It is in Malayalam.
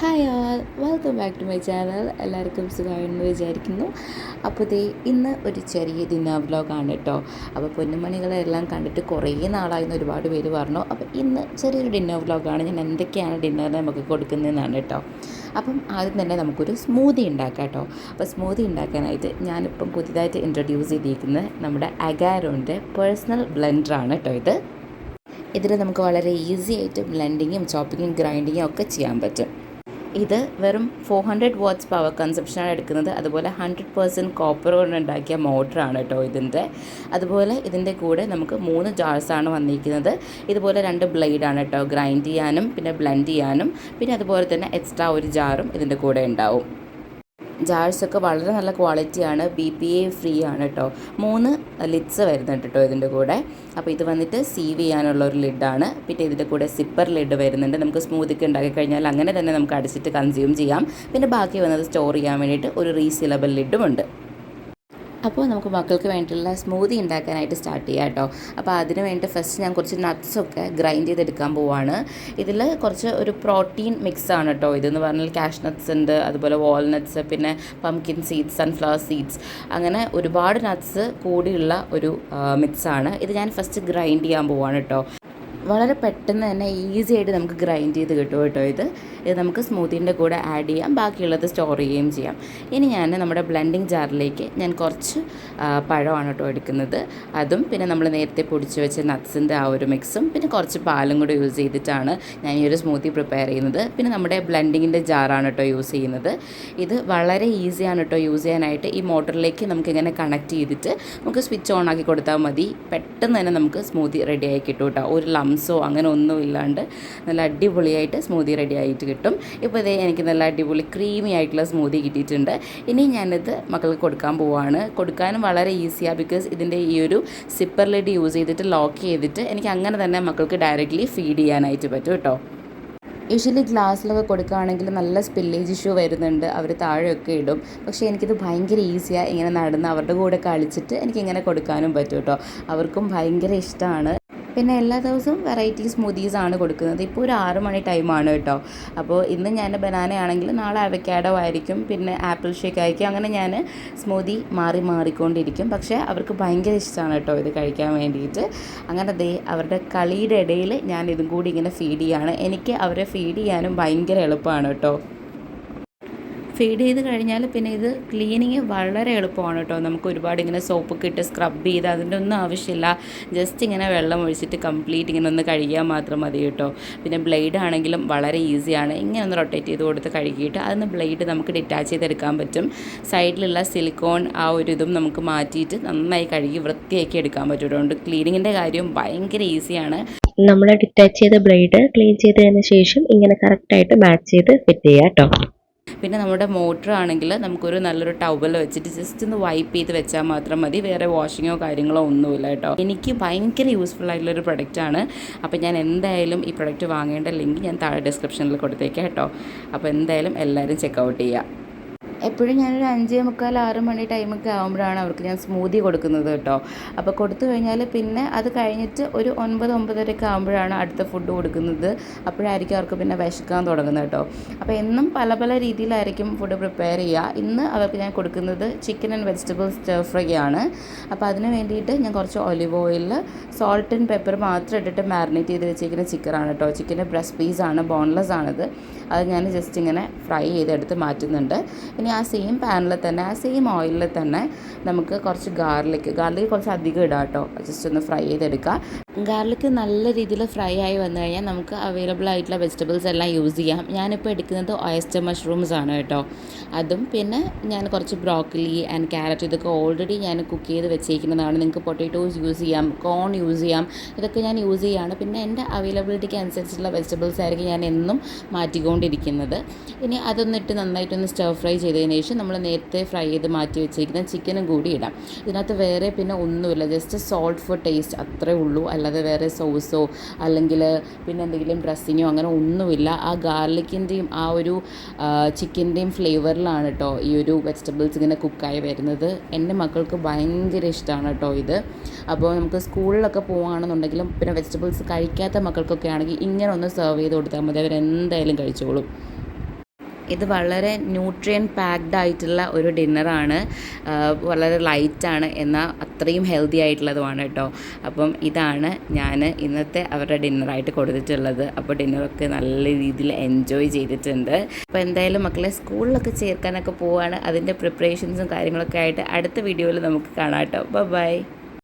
Hi all, welcome back to my channel. എല്ലാവർക്കും സുഖമാണെന്ന് വിചാരിക്കുന്നു. അപ്പോൾ ഇന്ന് ഒരു ചെറിയ ഡിന്നർ വ്ലോഗാണ് കേട്ടോ. അപ്പോൾ പൊന്നുമണികളെല്ലാം കണ്ടിട്ട് കുറേ നാളായെന്ന് ഒരുപാട് പേര് പറഞ്ഞു. അപ്പോൾ ഇന്ന് ചെറിയൊരു ഡിന്നർ വ്ലോഗാണ്. ഞാൻ എന്തൊക്കെയാണ് ഡിന്നറിന് നമുക്ക് കൊടുക്കുന്നതെന്നാണ് കേട്ടോ. അപ്പം ആദ്യം തന്നെ നമുക്കൊരു സ്മൂതി ഉണ്ടാക്കാം കേട്ടോ. അപ്പോൾ സ്മൂതി ഉണ്ടാക്കാനായിട്ട് ഞാനിപ്പം പുതിയതായിട്ട് ഇൻട്രൊഡ്യൂസ് ചെയ്തിരിക്കുന്നത് നമ്മുടെ അഗാരോൻ്റെ പേഴ്സണൽ ബ്ലെൻഡറാണ് കേട്ടോ. ഇതിൽ നമുക്ക് വളരെ ഈസി ആയിട്ട് ബ്ലെൻഡിങ്ങും ചോപ്പിങ്ങും ഗ്രൈൻഡിങ്ങും ഒക്കെ ചെയ്യാൻ പറ്റും. ഇത് വെറും 400 വാട്ട്സ് പവർ കൺസപ്ഷനാണ് എടുക്കുന്നത്. അതുപോലെ 100% കോപ്പർ കൊണ്ട് ഉണ്ടാക്കിയ മോട്ടറാണ് കേട്ടോ ഇതിൻ്റെ. അതുപോലെ ഇതിൻ്റെ കൂടെ നമുക്ക് 3 ജാർസാണ് വന്നിരിക്കുന്നത്. ഇതുപോലെ 2 ബ്ലേഡാണ് കേട്ടോ, ഗ്രൈൻഡ് ചെയ്യാനും പിന്നെ ബ്ലെൻഡ് ചെയ്യാനും. പിന്നെ അതുപോലെ തന്നെ എക്സ്ട്രാ ഒരു ജാറും ഇതിൻ്റെ കൂടെ ഉണ്ടാവും. ജാർസൊക്കെ വളരെ നല്ല ക്വാളിറ്റിയാണ്, BPA ഫ്രീ ആണ് കേട്ടോ. 3 ലിഡ്സ് വരുന്നുണ്ട് കേട്ടോ ഇതിൻ്റെ കൂടെ. അപ്പോൾ ഇത് വന്നിട്ട് സീവ് ചെയ്യാനുള്ള ഒരു ലിഡാണ്. പിന്നെ ഇതിൻ്റെ കൂടെ സിപ്പർ ലിഡ് വരുന്നുണ്ട്. നമുക്ക് സ്മൂത്തിക്ക് ഉണ്ടാക്കി കഴിഞ്ഞാൽ അങ്ങനെ തന്നെ നമുക്ക് അടിച്ചിട്ട് കൺസ്യൂം ചെയ്യാം. പിന്നെ ബാക്കി വന്നത് സ്റ്റോർ ചെയ്യാൻ വേണ്ടിയിട്ട് ഒരു റീസീലബിൾ ലിഡുമുണ്ട്. അപ്പോൾ നമുക്ക് മക്കൾക്ക് വേണ്ടിയിട്ടുള്ള സ്മൂതി ഉണ്ടാക്കാനായിട്ട് സ്റ്റാർട്ട് ചെയ്യാം കേട്ടോ. അപ്പോൾ അതിന് വേണ്ടി ഫസ്റ്റ് ഞാൻ കുറച്ച് നട്ട്സൊക്കെ ഗ്രൈൻഡ് ചെയ്തെടുക്കാൻ പോവാണ്. ഇതിൽ കുറച്ച് ഒരു പ്രോട്ടീൻ മിക്സാണ് കേട്ടോ. ഇതെന്ന് പറഞ്ഞാൽ കാഷ് നട്ട്സ് ഉണ്ട്, അതുപോലെ വാൾനട്ട്സ്, പിന്നെ പംകിൻ സീഡ്സ്, സൺഫ്ലവർ സീഡ്സ്, അങ്ങനെ ഒരുപാട് നട്ട്സ് കൂടിയുള്ള ഒരു മിക്സാണ്. ഇത് ഞാൻ ഫസ്റ്റ് ഗ്രൈൻഡ് ചെയ്യാൻ പോവാണ് കേട്ടോ. വളരെ പെട്ടെന്ന് തന്നെ ഈസി ആയിട്ട് നമുക്ക് ഗ്രൈൻഡ് ചെയ്ത് കിട്ടും കേട്ടോ. ഇത് നമുക്ക് സ്മൂത്തീൻ്റെ കൂടെ ആഡ് ചെയ്യാം, ബാക്കിയുള്ളത് സ്റ്റോർ ചെയ്യുകയും ചെയ്യാം. ഇനി ഞാൻ നമ്മുടെ ബ്ലെൻഡിങ് ജാറിലേക്ക് ഞാൻ കുറച്ച് പഴമാണ് കേട്ടോ എടുക്കുന്നത്. അതും പിന്നെ നമ്മൾ നേരത്തെ പൊടിച്ച് വെച്ച നട്ട്സിൻ്റെ ആ ഒരു മിക്സും പിന്നെ കുറച്ച് പാലും കൂടെ യൂസ് ചെയ്തിട്ടാണ് ഞാൻ ഈ ഒരു സ്മൂത്തി പ്രിപ്പയർ ചെയ്യുന്നത്. പിന്നെ നമ്മുടെ ബ്ലെൻഡിങ്ങിൻ്റെ ജാറാണ് കേട്ടോ യൂസ് ചെയ്യുന്നത്. ഇത് വളരെ ഈസിയാണ് കേട്ടോ യൂസ് ചെയ്യാനായിട്ട്. ഈ മോട്ടറിലേക്ക് നമുക്കിങ്ങനെ കണക്ട് ചെയ്തിട്ട് നമുക്ക് സ്വിച്ച് ഓൺ ആക്കി കൊടുത്താൽ മതി. പെട്ടെന്ന് തന്നെ നമുക്ക് സ്മൂത്തി റെഡിയായി കിട്ടും കേട്ടോ. ഒരു ലംസോ അങ്ങനെ ഒന്നും ഇല്ലാണ്ട് നല്ല അടിപൊളിയായിട്ട് സ്മൂത്തി റെഡി ആയിട്ട് കിട്ടും. ഇപ്പോൾ ഇതേ എനിക്ക് നല്ല അടിപൊളി ക്രീമി ആയിട്ടുള്ള സ്മൂത്തി കിട്ടിയിട്ടുണ്ട്. ഇനി ഞാനിത് മക്കൾക്ക് കൊടുക്കാൻ പോവുകയാണ്. കൊടുക്കാനും വളരെ ഈസിയാണ്, ബിക്കോസ് ഇതിൻ്റെ ഈ ഒരു സിപ്പർ ലിഡ് യൂസ് ചെയ്തിട്ട് ലോക്ക് ചെയ്തിട്ട് എനിക്ക് അങ്ങനെ തന്നെ മക്കൾക്ക് ഡയറക്റ്റ്ലി ഫീഡ് ചെയ്യാനായിട്ട് പറ്റും കേട്ടോ. യൂഷ്വലി ഗ്ലാസ്സിലൊക്കെ കൊടുക്കുകയാണെങ്കിൽ നല്ല സ്പില്ലേജ് ഇഷ്യൂ വരുന്നുണ്ട്, അവർ താഴെയൊക്കെ ഇടും. പക്ഷേ എനിക്കിത് ഭയങ്കര ഈസിയാണ്. ഇങ്ങനെ നടന്ന് അവരുടെ കൂടെ കളിച്ചിട്ട് എനിക്കിങ്ങനെ കൊടുക്കാനും പറ്റും കേട്ടോ. അവർക്കും ഭയങ്കര ഇഷ്ടമാണ്. പിന്നെ എല്ലാ ദിവസവും വെറൈറ്റി സ്മൂത്തീസാണ് കൊടുക്കുന്നത്. ഇപ്പോൾ ഒരു 6 മണി ടൈമാണ് കേട്ടോ. അപ്പോൾ ഇന്ന് ഞാൻ ബനാന ആണെങ്കിൽ നാളെ അവക്കാഡോ ആയിരിക്കും, പിന്നെ ആപ്പിൾ ഷേക്ക് ആയിരിക്കും. അങ്ങനെ ഞാൻ സ്മൂത്തി മാറിക്കൊണ്ടിരിക്കും. പക്ഷേ അവർക്ക് ഭയങ്കര ഇഷ്ടമാണ് കേട്ടോ ഇത് കഴിക്കാൻ വേണ്ടിയിട്ട്. അങ്ങനെ അവരുടെ കളിയുടെ ഇടയിൽ ഞാൻ ഇതും കൂടി ഇങ്ങനെ ഫീഡ് ചെയ്യുകയാണ്. എനിക്ക് അവരെ ഫീഡ് ചെയ്യാനും ഭയങ്കര എളുപ്പമാണ് കേട്ടോ. ഫീഡ് ചെയ്ത് കഴിഞ്ഞാൽ പിന്നെ ഇത് ക്ലീനിങ് വളരെ എളുപ്പമാണ് കേട്ടോ. നമുക്ക് ഒരുപാട് ഇങ്ങനെ സോപ്പൊക്കെ ഇട്ട് സ്ക്രബ് ചെയ്ത് അതിൻ്റെ ഒന്നും ആവശ്യമില്ല. ജസ്റ്റ് ഇങ്ങനെ വെള്ളം ഒഴിച്ചിട്ട് കംപ്ലീറ്റ് ഇങ്ങനെ ഒന്ന് കഴുകിയാൽ മാത്രം മതി കേട്ടോ. പിന്നെ ബ്ലേഡ് ആണെങ്കിലും വളരെ ഈസിയാണ്. ഇങ്ങനെ ഒന്ന് റൊട്ടേറ്റ് ചെയ്ത് കൊടുത്ത് കഴുകിയിട്ട് അതിന് ബ്ലേഡ് നമുക്ക് ഡിറ്റാച്ച് ചെയ്തെടുക്കാൻ പറ്റും. സൈഡിലുള്ള സിലിക്കോൺ ആ ഒരു ഇതും നമുക്ക് മാറ്റിയിട്ട് നന്നായി കഴുകി വൃത്തിയാക്കി എടുക്കാൻ പറ്റും. അതുകൊണ്ട് ക്ലീനിങ്ങിൻ്റെ കാര്യം ഭയങ്കര ഈസിയാണ്. നമ്മൾ ഡിറ്റാച്ച് ചെയ്ത ബ്ലേഡ് ക്ലീൻ ചെയ്തതിന് ശേഷം ഇങ്ങനെ കറക്റ്റായിട്ട് മാച്ച് ചെയ്ത് ഫിറ്റ് ചെയ്യാം കേട്ടോ. പിന്നെ നമ്മുടെ മോട്ടർ ആണെങ്കിൽ നമുക്കൊരു നല്ലൊരു ടവൽ വെച്ചിട്ട് ജസ്റ്റ് ഒന്ന് വൈപ്പ് ചെയ്ത് വെച്ചാൽ മാത്രം മതി. വേറെ വാഷിങ്ങോ കാര്യങ്ങളോ ഒന്നുമില്ല കേട്ടോ. എനിക്ക് ഭയങ്കര യൂസ്ഫുൾ ആയിട്ടുള്ളൊരു പ്രൊഡക്റ്റാണ്. അപ്പോൾ ഞാൻ എന്തായാലും ഈ പ്രൊഡക്റ്റ് വാങ്ങേണ്ട ലിങ്ക് ഞാൻ താഴെ ഡിസ്ക്രിപ്ഷനിൽ കൊടുത്തേക്കാം കേട്ടോ. അപ്പോൾ എന്തായാലും എല്ലാവരും ചെക്കൗട്ട് ചെയ്യുക. എപ്പോഴും ഞാനൊരു 5:45-6 മണി ടൈമൊക്കെ ആകുമ്പോഴാണ് അവർക്ക് ഞാൻ സ്മൂതി കൊടുക്കുന്നത് കേട്ടോ. അപ്പോൾ കൊടുത്തു കഴിഞ്ഞാൽ പിന്നെ അത് കഴിഞ്ഞിട്ട് ഒരു 9-9:30 ആകുമ്പോഴാണ് അടുത്ത ഫുഡ് കൊടുക്കുന്നത്. അപ്പോഴായിരിക്കും അവർക്ക് പിന്നെ വിശക്കാൻ തുടങ്ങുന്നത് കേട്ടോ. അപ്പോൾ എന്നും പല പല രീതിയിലായിരിക്കും ഫുഡ് പ്രിപ്പയർ ചെയ്യുക. ഇന്ന് അവർക്ക് ഞാൻ കൊടുക്കുന്നത് chicken and vegetable stir fry ആണ്. അപ്പോൾ അതിന് വേണ്ടിയിട്ട് ഞാൻ കുറച്ച് ഒലിവ് ഓയിലിൽ സോൾട്ട് ആൻഡ് പെപ്പർ മാത്രം ഇട്ടിട്ട് മാരിനേറ്റ് ചെയ്ത് വെച്ചിരിക്കുന്ന ചിക്കനാണ് കേട്ടോ. ചിക്കൻ്റെ ബ്രസ്റ്റ് പീസാണ്, ബോൺലെസ് ആണിത്. അത് ഞാൻ ജസ്റ്റ് ഇങ്ങനെ ഫ്രൈ ചെയ്തെടുത്ത് മാറ്റുന്നുണ്ട്. ഇനി ആ സെയിം പാനിൽ തന്നെ ആ സെയിം ഓയിലിൽ തന്നെ നമുക്ക് കുറച്ച് ഗാർലിക് കുറച്ച് അധികം ഇടാം കേട്ടോ. ജസ്റ്റ് ഒന്ന് ഫ്രൈ ചെയ്തെടുക്കുക. ഗാർലിക് നല്ല രീതിയിൽ ഫ്രൈ ആയി വന്നു കഴിഞ്ഞാൽ നമുക്ക് അവൈലബിൾ ആയിട്ടുള്ള വെജിറ്റബിൾസ് എല്ലാം യൂസ് ചെയ്യാം. ഞാനിപ്പോൾ എടുക്കുന്നത് ഓയസ്റ്റർ മഷ്റൂംസ് ആണ് കേട്ടോ. അതും പിന്നെ ഞാൻ കുറച്ച് ബ്രോക്കലി ആൻഡ് ക്യാരറ്റ്, ഇതൊക്കെ ഓൾറെഡി ഞാൻ കുക്ക് ചെയ്ത് വെച്ചേക്കുന്നതാണ്. നിങ്ങൾക്ക് പൊട്ടാറ്റോസ് യൂസ് ചെയ്യാം, കോൺ യൂസ് ചെയ്യാം, ഇതൊക്കെ ഞാൻ യൂസ് ചെയ്യുകയാണ്. പിന്നെ എൻ്റെ അവൈലബിലിറ്റിക്ക് അനുസരിച്ചുള്ള വെജിറ്റബിൾസ് ആയിരിക്കും ഞാൻ എന്നും മാറ്റിക്കൊണ്ടിരിക്കുന്നത്. ഇനി അതൊന്നിട്ട് നന്നായിട്ടൊന്ന് സ്റ്റർ ഫ്രൈ ചെയ്തതിന് ശേഷം നമ്മൾ നേരത്തെ ഫ്രൈ ചെയ്ത് മാറ്റി വെച്ചിരിക്കുന്ന ചിക്കനും കൂടി ഇടാം. ഇതിനകത്ത് വേറെ പിന്നെ ഒന്നുമില്ല, ജസ്റ്റ് സോൾട്ട് ഫോർ ടേസ്റ്റ് അത്രേ ഉള്ളൂ. അല്ലാതെ വേറെ സോസോ അല്ലെങ്കിൽ പിന്നെ എന്തെങ്കിലും ഡ്രസ്സിങ്ങോ അങ്ങനെ ഒന്നുമില്ല. ആ ഗാർലിക്കിൻ്റെയും ആ ഒരു ചിക്കൻ്റെയും ഫ്ലേവറിലാണ് കേട്ടോ ഈ ഒരു വെജിറ്റബിൾസ് ഇങ്ങനെ കുക്കായി വരുന്നത്. എൻ്റെ മക്കൾക്ക് ഭയങ്കര ഇഷ്ടമാണ് കേട്ടോ ഇത്. അപ്പോൾ നമുക്ക് സ്കൂളിലൊക്കെ പോകുകയാണെന്നുണ്ടെങ്കിലും പിന്നെ വെജിറ്റബിൾസ് കഴിക്കാത്ത മക്കൾക്കൊക്കെ ആണെങ്കിൽ ഇങ്ങനെ ഒന്ന് സെർവ് ചെയ്ത് കൊടുത്താൽ മതി, അവരെന്തായാലും കഴിച്ചോളും. ഇത് വളരെ ന്യൂട്രിയൻ പാക്ഡ് ആയിട്ടുള്ള ഒരു ഡിന്നറാണ്. വളരെ ലൈറ്റാണ് എന്നാൽ അത്രയും ഹെൽത്തി ആയിട്ടുള്ളതുമാണ് കേട്ടോ. അപ്പം ഇതാണ് ഞാൻ ഇന്നത്തെ അവരുടെ ഡിന്നറായിട്ട് കൊടുത്തിട്ടുള്ളത്. അപ്പോൾ ഡിന്നറൊക്കെ നല്ല രീതിയിൽ എൻജോയ് ചെയ്തിട്ടുണ്ട്. അപ്പോൾ എന്തായാലും മക്കളെ സ്കൂളിലൊക്കെ ചേർക്കാനൊക്കെ പോവുകയാണ്. അതിൻ്റെ പ്രിപ്പറേഷൻസും കാര്യങ്ങളൊക്കെ ആയിട്ട് അടുത്ത വീഡിയോയിൽ നമുക്ക് കാണാം കേട്ടോ. ബൈ.